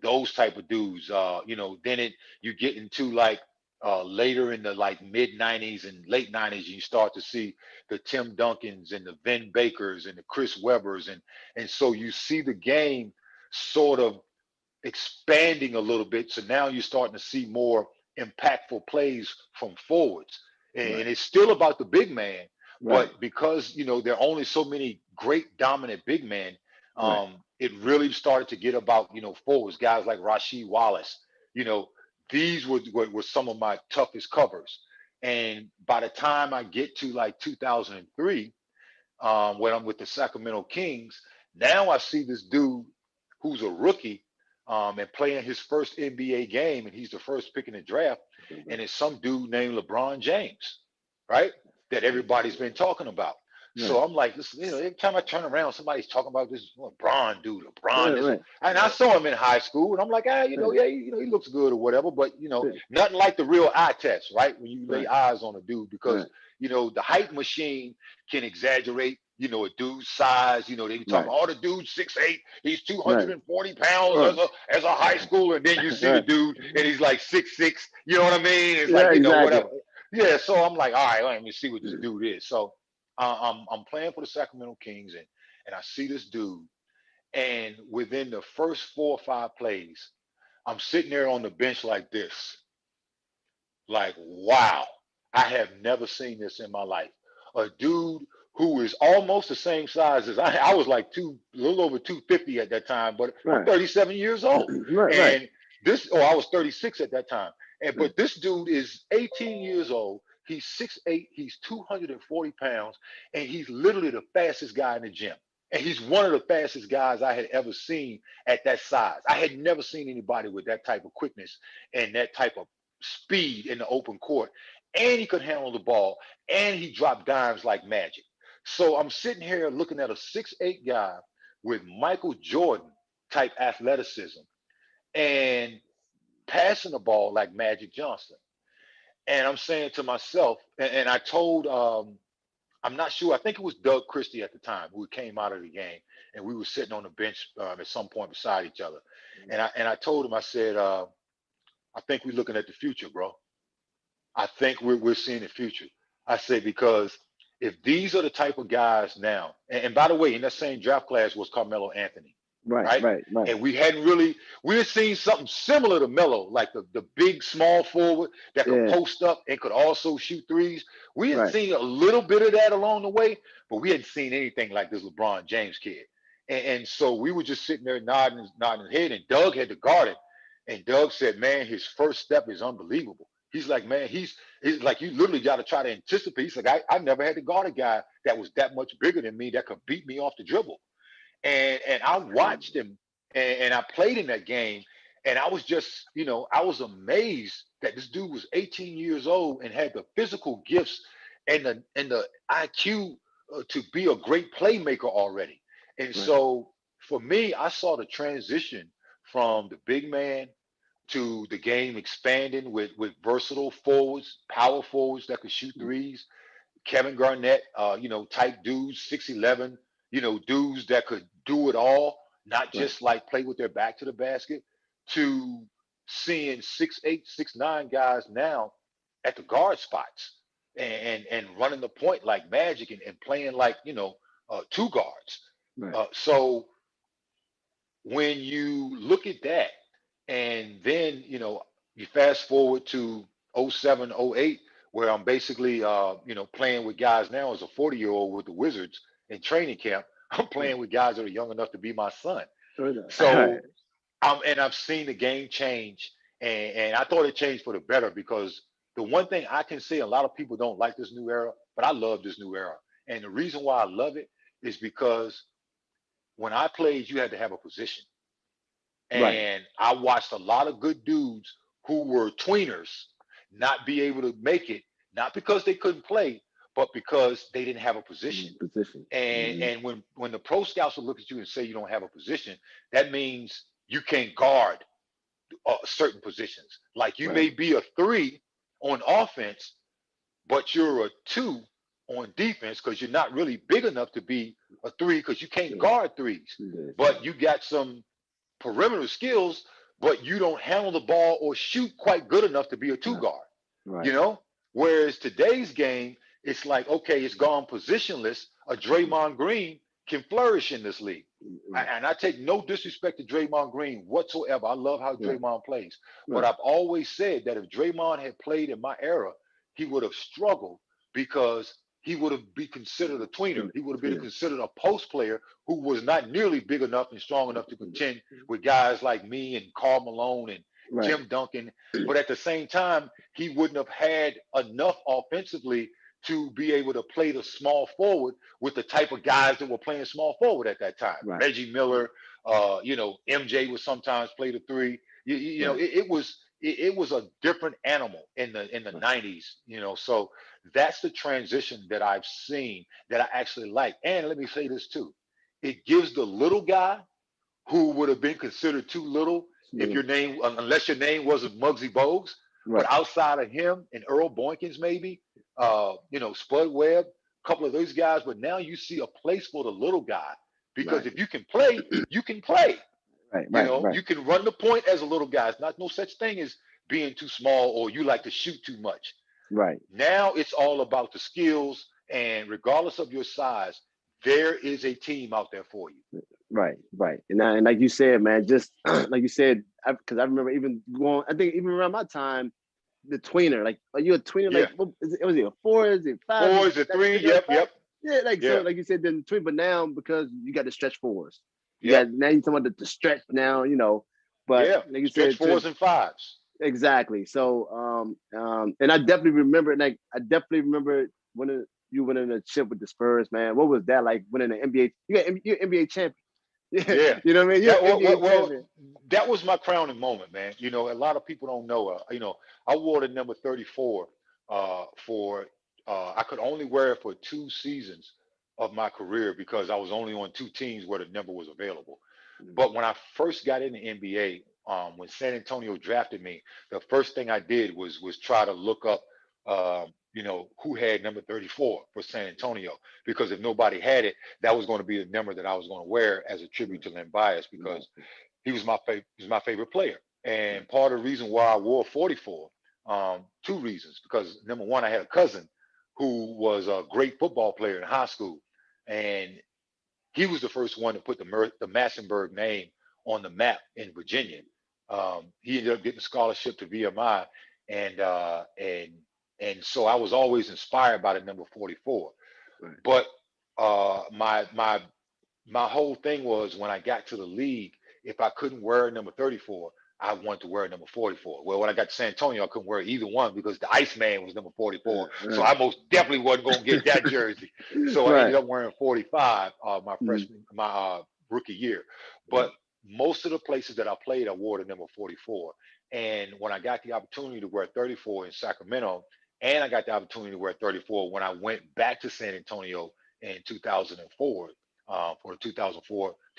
those type of dudes. Then you get into like later in the like mid 90s and late 90s, you start to see the Tim Duncans and the Vin Bakers and the Chris Webbers. And so you see the game sort of expanding a little bit. So now you're starting to see more impactful plays from forwards. And it's still about the big man, but because, there are only so many great dominant big men, it really started to get about, forwards, guys like Rasheed Wallace. These were some of my toughest covers. And by the time I get to like 2003, when I'm with the Sacramento Kings, now I see this dude who's a rookie and playing his first NBA game, and he's the first pick in the draft, and it's some dude named LeBron James, right? That everybody's been talking about. So I'm like, listen, every time I turn around, somebody's talking about this LeBron dude, LeBron. And I saw him in high school, and I'm like, he looks good or whatever, but nothing like the real eye test, right? When you lay eyes on a dude, because the height machine can exaggerate, a dude's size. They be talking about, the dude's 6'8", he's 240 pounds as a high schooler, and then you see the dude and he's like 6'6", you know what I mean? It's like, whatever. Yeah, so I'm like, all right, let me see what this dude is. So I'm playing for the Sacramento Kings, and I see this dude, and within the first 4 or 5 plays, I'm sitting there on the bench like this, like, wow, I have never seen this in my life. A dude who is almost the same size as I was like a little over 250 at that time, but I'm 37 years old. And I was 36 at that time. But this dude is 18 years old. He's 6'8", he's 240 pounds, and he's literally the fastest guy in the gym. And he's one of the fastest guys I had ever seen at that size. I had never seen anybody with that type of quickness and that type of speed in the open court. And he could handle the ball, and he dropped dimes like magic. So I'm sitting here looking at a 6'8" guy with Michael Jordan type athleticism and passing the ball like Magic Johnson. And I'm saying to myself, and I told, I'm not sure, I think it was Doug Christie at the time who came out of the game, and we were sitting on the bench at some point beside each other. And I told him, I said, I think we're looking at the future, bro. I think we're seeing the future. I said, because if these are the type of guys now, and by the way, in that same draft class was Carmelo Anthony. Right, right? right, right. And we had seen something similar to Melo, like the big small forward that could Yeah, post up and could also shoot threes. We had right, seen a little bit of that along the way, but we hadn't seen anything like this LeBron James kid. And so we were just sitting there nodding his head, and Doug had to guard it. And Doug said, man, his first step is unbelievable. He's like, man, he's like, you literally got to try to anticipate. He's like, I never had to guard a guy that was that much bigger than me that could beat me off the dribble. And I watched him and I played in that game. And I was just, I was amazed that this dude was 18 years old and had the physical gifts and the IQ to be a great playmaker already. And right, so for me, I saw the transition from the big man to the game expanding with versatile forwards, power forwards that could shoot threes. Kevin Garnett, type dudes, 6'11", dudes that could do it all, not right, just like play with their back to the basket, to seeing 6'8", 6'9" guys now at the guard spots and running the point like magic and playing like, two guards. right. So when you look at that, and then, you fast forward to '07, '08, where I'm basically, playing with guys now as a 40-year-old with the Wizards in training camp. I'm playing with guys that are young enough to be my son. Right, So and I've seen the game change, and I thought it changed for the better because the one thing I can say, a lot of people don't like this new era, but I love this new era. And the reason why I love it is because when I played, you had to have a position. right. And I watched a lot of good dudes who were tweeners not be able to make it, not because they couldn't play, but because they didn't have a position. Position. And Mm-hmm. and when the pro scouts will look at you and say you don't have a position, that means you can't guard certain positions. Like you Right, may be a 3 on offense, but you're a 2 on defense because you're not really big enough to be a 3 because you can't yeah, guard threes. yeah, But you got some perimeter skills, but you don't handle the ball or shoot quite good enough to be a two right, guard, you right, know? Whereas today's game, it's like, okay, it's gone positionless. A Draymond Green can flourish in this league. right, And I take no disrespect to Draymond Green whatsoever. I love how right, Draymond plays. But right, I've always said that if Draymond had played in my era, he would have struggled because he would have been considered a tweener. He would have been yeah, considered a post player who was not nearly big enough and strong enough to contend with guys like me and Karl Malone and right, Tim Duncan. But at the same time, he wouldn't have had enough offensively to be able to play the small forward with the type of guys that were playing small forward at that time. right, Reggie Miller, MJ would sometimes play the 3. right, It was a different animal in the right, 90s, so that's the transition that I've seen that I actually like. And let me say this too. It gives the little guy who would have been considered too little if yeah, unless your name wasn't Muggsy Bogues, but right, outside of him and Earl Boykins, maybe, Spud Webb, a couple of those guys, but now you see a place for the little guy because right, if you can play, you can play. right, right, right, You can run the point as a little guy. It's not no such thing as being too small or you like to shoot too much. right. Now it's all about the skills, and regardless of your size, there is a team out there for you. Right, right, and like you said, man, just like you said, because I remember even going. I think even around my time, the tweener, like, are you a tweener? Yeah. Like, what is it? Was it a 4? Is it 5? 4 is a 3. Yep, yep. Yeah, like so, Yeah. like you said, then tween. But now because you got the stretch 4s, you Yep. got now you talking about the stretch now, But Yeah. like you Stretch said, 4s and 5s. exactly. So, and I definitely remember, when you winning a chip with the Spurs, man. What was that like winning an NBA? You're NBA champion. Yeah, Yeah. you know what I mean? You're That NBA champion. that was my crowning moment, man. A lot of people don't know. I wore the number 34 for I could only wear it for 2 seasons of my career because I was only on 2 teams where the number was available. But when I first got in the NBA, when San Antonio drafted me, the first thing I did was try to look up, who had number 34 for San Antonio, because if nobody had it, that was going to be the number that I was going to wear as a tribute to Len Bias because he was my favorite player. And part of the reason why I wore 44, 2 reasons, because number one, I had a cousin who was a great football player in high school, and he was the first one to put the Massenburg name on the map in Virginia. He ended up getting a scholarship to VMI, and so I was always inspired by the number 44. Right. But my whole thing was, when I got to the league, if I couldn't wear number 34, I wanted to wear number 44. Well, when I got to San Antonio, I couldn't wear either one because the Iceman was number 44. Right. So I most definitely wasn't going to get that jersey. So I ended up wearing 45 my rookie year. But most of the places that I played, I wore the number 44. And when I got the opportunity to wear 34 in Sacramento, and I got the opportunity to wear 34 when I went back to San Antonio in 2004, for the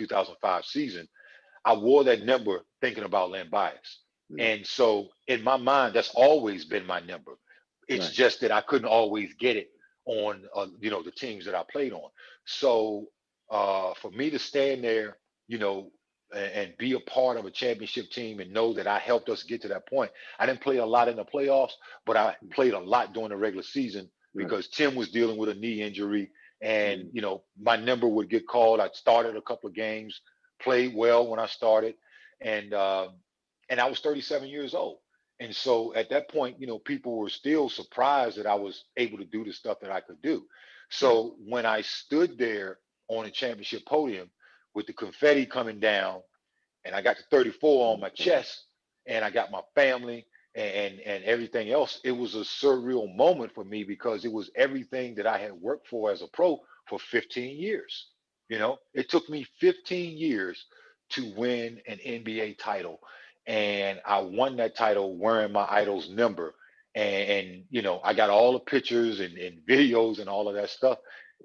2004-2005 season, I wore that number thinking about Len Bias. And so in my mind, that's always been my number. It's just that I couldn't always get it on, the teams that I played on. So for me to stand there, and be a part of a championship team and know that I helped us get to that point. I didn't play a lot in the playoffs, but I played a lot during the regular season because Tim was dealing with a knee injury, and my number would get called. I started a couple of games, played well when I started, and I was 37 years old. And so at that point, people were still surprised that I was able to do the stuff that I could do. So when I stood there on a championship podium with the confetti coming down, and I got the 34 on my chest, and I got my family and everything else, it was a surreal moment for me because it was everything that I had worked for as a pro for 15 years. It took me 15 years to win an NBA title, and I won that title wearing my idol's number. And I got all the pictures and videos and all of that stuff.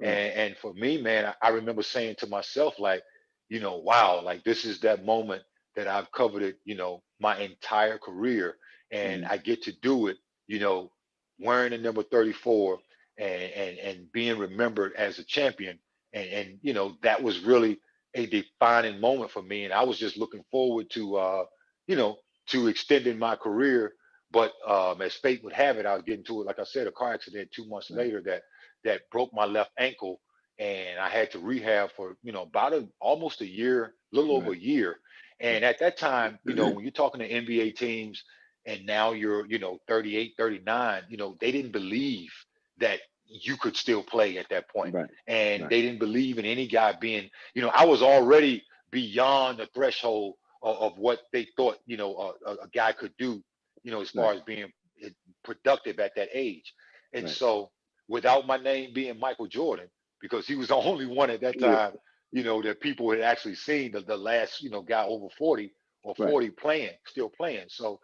And for me, man, I remember saying to myself, like, wow, like this is that moment that I've coveted, my entire career. And I get to do it, wearing the number 34 and being remembered as a champion. And that was really a defining moment for me. And I was just looking forward to, to extending my career. But as fate would have it, I was getting to it, like I said, a car accident 2 months later that broke my left ankle. And I had to rehab for, about almost a year, a little over a year. And at that time, when you're talking to NBA teams and now you're, 38, 39, they didn't believe that you could still play at that point. And they didn't believe in any guy being, I was already beyond the threshold of what they thought, a guy could do, as far as being productive at that age. And so without my name being Michael Jordan, because he was the only one at that time, that people had actually seen, the last, guy over 40 or 40 still playing. So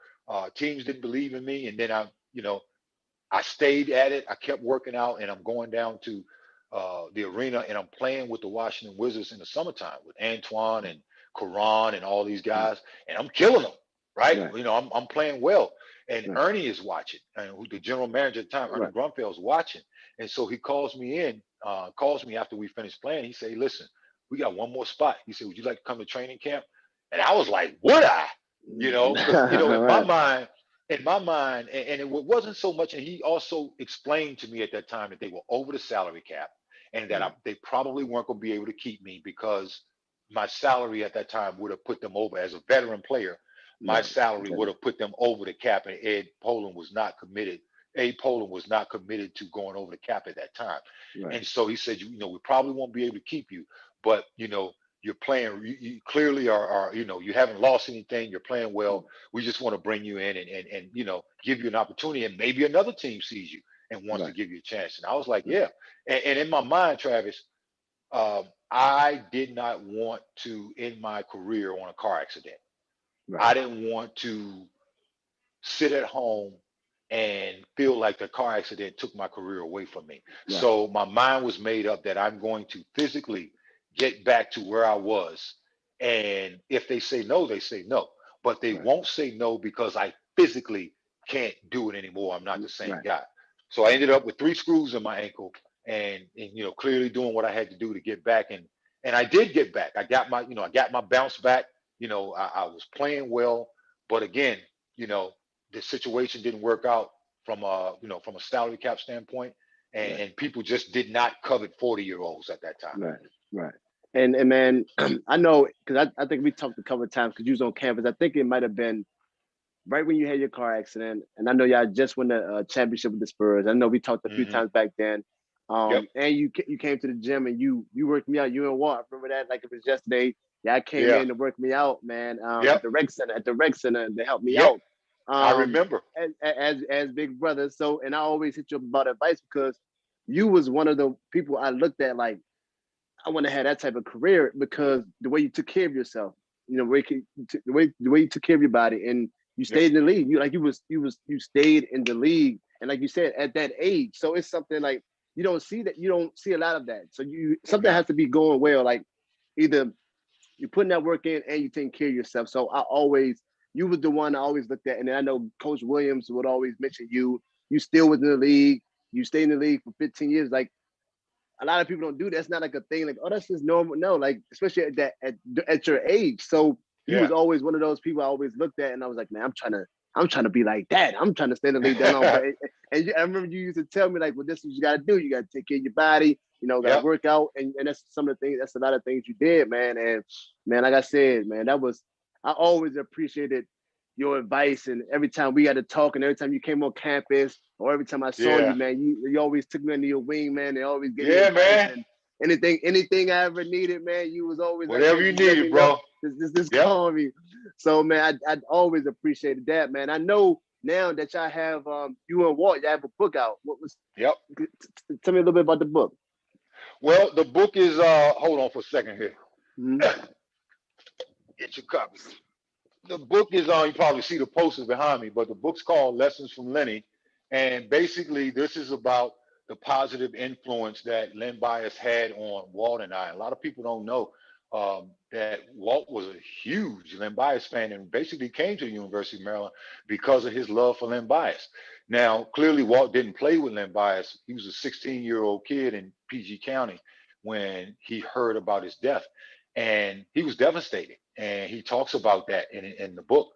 teams didn't believe in me. And then I stayed at it. I kept working out, and I'm going down to the arena, and I'm playing with the Washington Wizards in the summertime with Antoine and Karan and all these guys, and I'm killing them, right? I'm playing well. And Ernie is watching, and who the general manager at the time, Ernie Grunfeld's watching. And so he calls me after we finished playing. He said, "Hey, listen, we got one more spot." He said, "Would you like to come to training camp?" And I was like, "Would I?" Because, in my mind, and it wasn't so much. And he also explained to me at that time that they were over the salary cap, and that they probably weren't going to be able to keep me because my salary at that time would have put them over as a veteran player. My salary would have put them over the cap, and Abe Poland was not committed to going over the cap at that time. And so he said, we probably won't be able to keep you, but you're playing, you clearly are, you haven't lost anything, you're playing well. We just want to bring you in and give you an opportunity, and maybe another team sees you and wants to give you a chance. And I was like, yeah. And in my mind, Travis, I did not want to end my career on a car accident. I didn't want to sit at home and feel like the car accident took my career away from me. So my mind was made up that I'm going to physically get back to where I was. And if they say no, they say no. But they won't say no because I physically can't do it anymore. I'm not the same guy. So I ended up with 3 screws in my ankle and clearly doing what I had to do to get back. And I did get back. I got my bounce back. I was playing well, but again, the situation didn't work out from a salary cap standpoint, and people just did not covet 40-year-olds at that time. And man, I know because I think we talked a couple of times because you was on campus. I think it might have been right when you had your car accident, and I know y'all just won the championship with the Spurs. I know we talked a few Hmm. times back then. Yep. And you came to the gym and you worked me out. You and Walt, remember that like it was yesterday. Y'all came Yeah. in to work me out, man. At Yep. the rec center to help me Yep. out. I Um, remember. as big brother. So, and I always hit you up about advice because you was one of the people I looked at like I want to have that type of career because the way you took care of yourself, you know, the way you took care of your body, and you Yep. stayed in the league. You stayed in the league, and like you said, at that age, so it's something like you don't see a lot of that. So something Nah. has to be going well. Like either you're putting that work in and you taking care of yourself. So you was the one I always looked at, and then I know Coach Williams would always mention you. You still was in the league. You stayed in the league for 15 years. Like a lot of people don't do that. It's not like a thing like, oh, that's just normal. No, like especially at your age. So you Yeah. was always one of those people I always looked at, and I was like, man, I'm trying to be like that. I'm trying to stay in the league that long. But I remember you used to tell me like, well, this is what you got to do. You got to take care of your body. You know, got to Yep. work out, and that's some of the things. That's a lot of things you did, man. And man, like I said, man, I always appreciated your advice, and every time we had to talk, and every time you came on campus, or every time I saw you, Yeah. man, you always took me under your wing, man. They always gave me Yeah, advice, man. and anything I ever needed, man, you was always like, Whatever man, you just let needed, me know. bro. Just Yep. call me. So man, I always appreciated that, man. I know now that y'all have you and Walt, y'all have a book out. What was Yep. tell me a little bit about the book. Well, the book is hold on for a second here. Mm-hmm. Get your copy. The book is on, you probably see the posters behind me, but the book's called Lessons from Lenny. And basically this is about the positive influence that Len Bias had on Walt and I. A lot of people don't know that Walt was a huge Len Bias fan and basically came to the University of Maryland because of his love for Len Bias. Now, clearly Walt didn't play with Len Bias. He was a 16-year-old kid in PG County when he heard about his death. And he was devastated. And he talks about that in the book.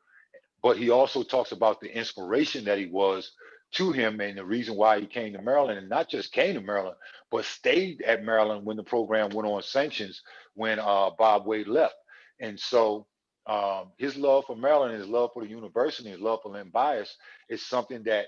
But he also talks about the inspiration that he was to him and the reason why he came to Maryland, and not just came to Maryland, but stayed at Maryland when the program went on sanctions when Bob Wade left. And so his love for Maryland, his love for the university, his love for Len Bias is something that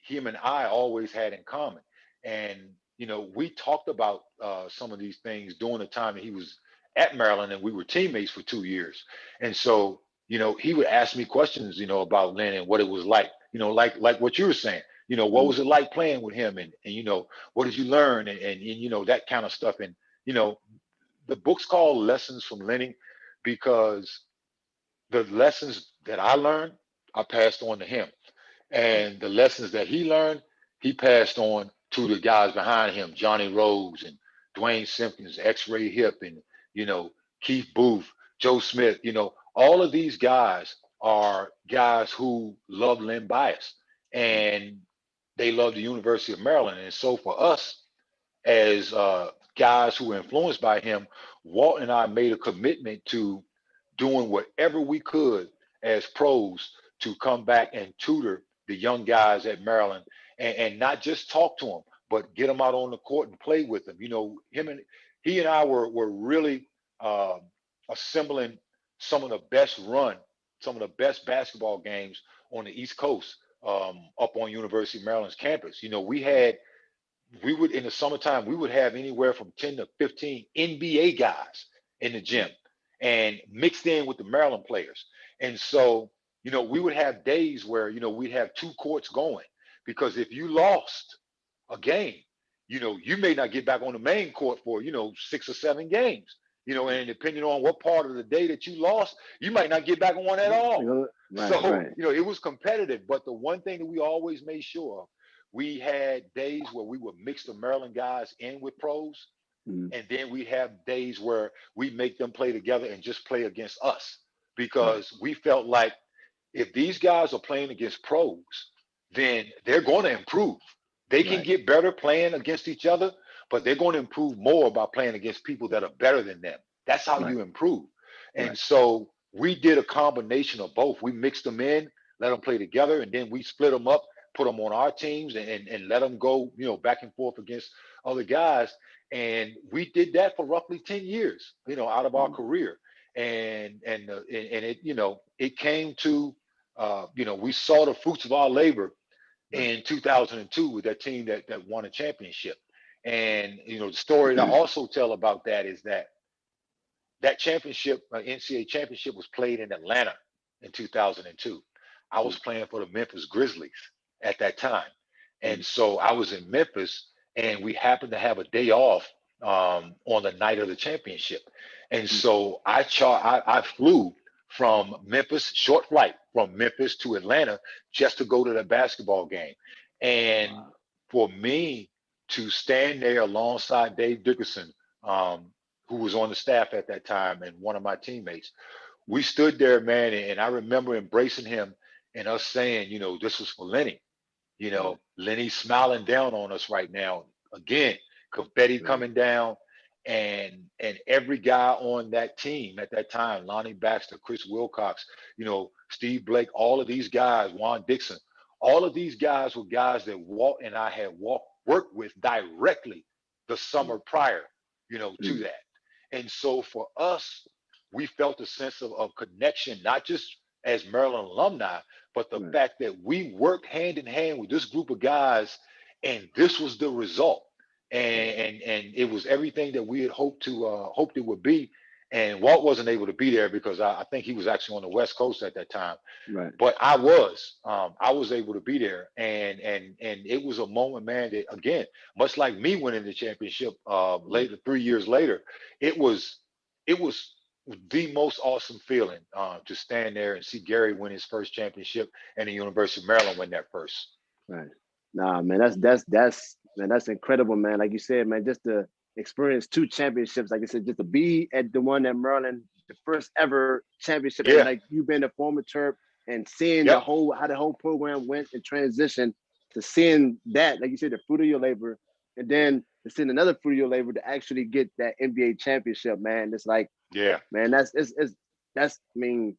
him and I always had in common. And, you know, we talked about some of these things during the time that he was at Maryland and we were teammates for 2 years. And so, you know, he would ask me questions, you know, about Lynn and what it was like, you know, like what you were saying, you know, what was it like playing with him and you know, what did you learn and you know, that kind of stuff. And, you know, the book's called Lessons from Lenny because the lessons that I learned, I passed on to him. And the lessons that he learned, he passed on to the guys behind him, Johnny Rose and Dwayne Simpkins, X-Ray Hip, and you know, Keith Booth, Joe Smith. You know, all of these guys are guys who love Len Bias and they love the University of Maryland. And so for us as guys who were influenced by him, Walt and I made a commitment to doing whatever we could as pros to come back and tutor the young guys at Maryland and not just talk to them, but get them out on the court and play with them. You know, he and I were really uh, assembling some of the best run, some of the best basketball games on the East Coast up on University of Maryland's campus. You know, we would in the summertime we would have anywhere from 10 to 15 NBA guys in the gym and mixed in with the Maryland players. And so, you know, we would have days where, you know, we'd have two courts going because if you lost a game, you know, you may not get back on the main court for, you know, 6 or 7 games, you know, and depending on what part of the day that you lost, you might not get back on at all. Right, So, right. you know, it was competitive. But the one thing that we always made sure of, we had days where we would mix the Maryland guys in with pros, Mm-hmm. and then we have days where we make them play together and just play against us Right, because we felt like if these guys are playing against pros, then they're going to improve. They can right, get better playing against each other, but they're going to improve more by playing against people that are better than them. That's how right, you improve. And right. so we did a combination of both. We mixed them in, let them play together, and then we split them up put them on our teams and let them go, back and forth against other guys. And we did that for roughly 10 years, out of our career. And it, it came to, we saw the fruits of our labor in 2002 with that team that won a championship. And, the story that I also tell about that is that championship, NCAA championship, was played in Atlanta in 2002. I was playing for the Memphis Grizzlies at that time. And so I was in Memphis, and we happened to have a day off on the night of the championship. And so I flew from Memphis, short flight from Memphis to Atlanta just to go to the basketball game. And for me to stand there alongside Dave Dickerson, who was on the staff at that time and one of my teammates, we stood there, man, and I remember embracing him and us saying, this was for Lenny. Lenny's smiling down on us right now. Again, confetti coming down, and every guy on that team at that time, Lonnie Baxter, Chris Wilcox, Steve Blake, all of these guys, Juan Dixon, all of these guys were guys that Walt and I had worked with directly the summer prior, to that. And so for us, we felt a sense of connection, not just as Maryland alumni, but the fact that we worked hand in hand with this group of guys, and this was the result. And it was everything that we had hoped it would be. And Walt wasn't able to be there because I think he was actually on the West Coast at that time. Right. But I was able to be there, and it was a moment, man, that again, much like me winning the championship later, 3 years later, it was the most awesome feeling to stand there and see Gary win his first championship and the University of Maryland win that first. Right. Nah, man, that's incredible, man. Like you said, man, just to experience 2 championships, like I said, just to be at the one at Maryland, the first ever championship, and like you've been a former Terp and seeing how the whole program went and transitioned to seeing that, like you said, the fruit of your labor, and then to seeing another fruit of your labor to actually get that NBA championship, man. It's like, man, that's I mean,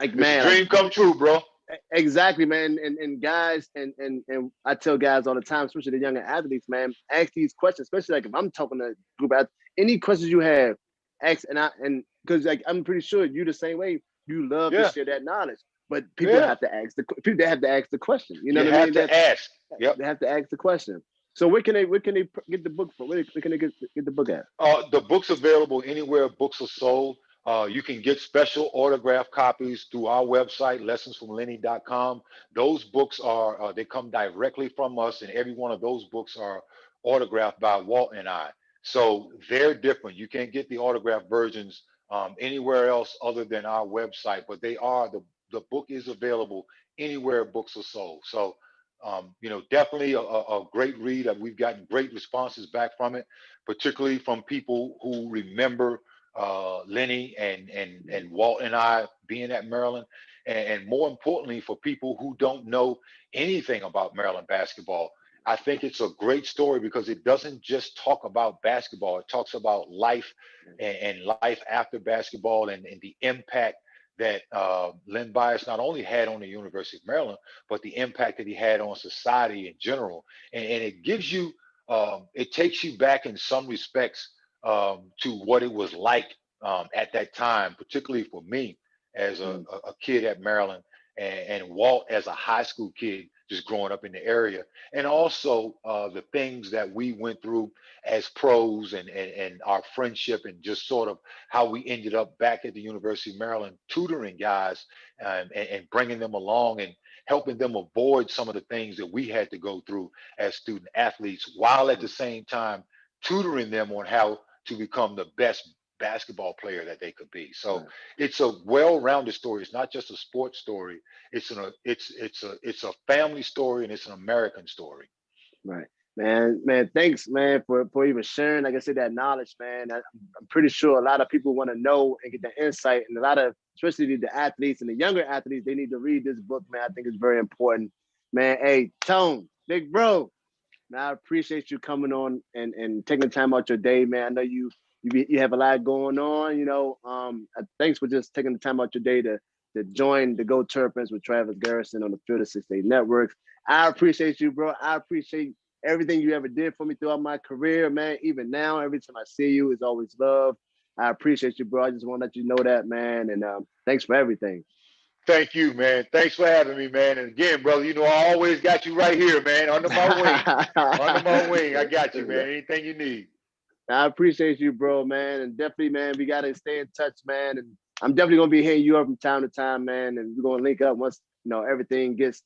like, it's man, a dream come true, bro. Exactly, man. And guys, and I tell guys all the time, especially the younger athletes, man, ask these questions, especially like if I'm talking to a group of any questions you have, ask, and because like I'm pretty sure you the same way, you love to share that knowledge, but people have to ask they have to ask the question. You know what I mean? They have to ask. They have to ask the question. So where can they get the book from? Where can they get the book at? The book's available anywhere books are sold. You can get special autograph copies through our website, lessonsfromlenny.com. Those books are, they come directly from us, and every one of those books are autographed by Walt and I. So they're different. You can't get the autographed versions anywhere else other than our website, but the book is available anywhere books are sold. So, definitely a great read. We've gotten great responses back from it, particularly from people who remember Lenny and Walt and I being at Maryland, and more importantly, for people who don't know anything about Maryland basketball. I think it's a great story because it doesn't just talk about basketball. It talks about life and life after basketball and the impact that Len Bias not only had on the University of Maryland, but the impact that he had on society in general. And it gives you, it takes you back in some respects to what it was like at that time, particularly for me as a kid at Maryland, and Walt as a high school kid just growing up in the area, and also the things that we went through as pros and our friendship, and just sort of how we ended up back at the University of Maryland tutoring guys and bringing them along and helping them avoid some of the things that we had to go through as student athletes, while at the same time tutoring them on how to become the best basketball player that they could be. So it's a well-rounded story. It's not just a sports story. It's a family story, and it's an American story. Right, man. Thanks, man, for even sharing. Like I said, that knowledge, man. I'm pretty sure a lot of people want to know and get the insight, and a lot of, especially the athletes and the younger athletes, they need to read this book, man. I think it's very important, man. Hey, Tone, big bro, man, I appreciate you coming on and taking the time out your day, man. I know you have a lot going on, thanks for just taking the time out your day to to join the Go Terrapins with Travis Garrison on the Field of 68 Networks. I appreciate you, bro. I appreciate everything you ever did for me throughout my career, man. Even now, every time I see you, it's always love. I appreciate you, bro. I just want to let you know that, man. And thanks for everything. Thank you, man. Thanks for having me, man. And again, brother, you know, I always got you right here, man, under my wing. Under my wing. I got you, man. Anything you need. I appreciate you, bro, man. And definitely, man, we got to stay in touch, man. And I'm definitely going to be hitting you up from time to time, man. And we're going to link up once, you know, everything gets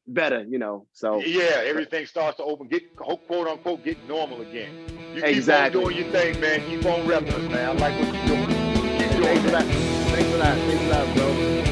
better, you know. So yeah, everything starts to open, get quote unquote, get normal again. You keep exactly. on doing your thing, man. Keep on repping us, man. I like what you're doing. Keep doing Thanks for that. Thanks for that, bro.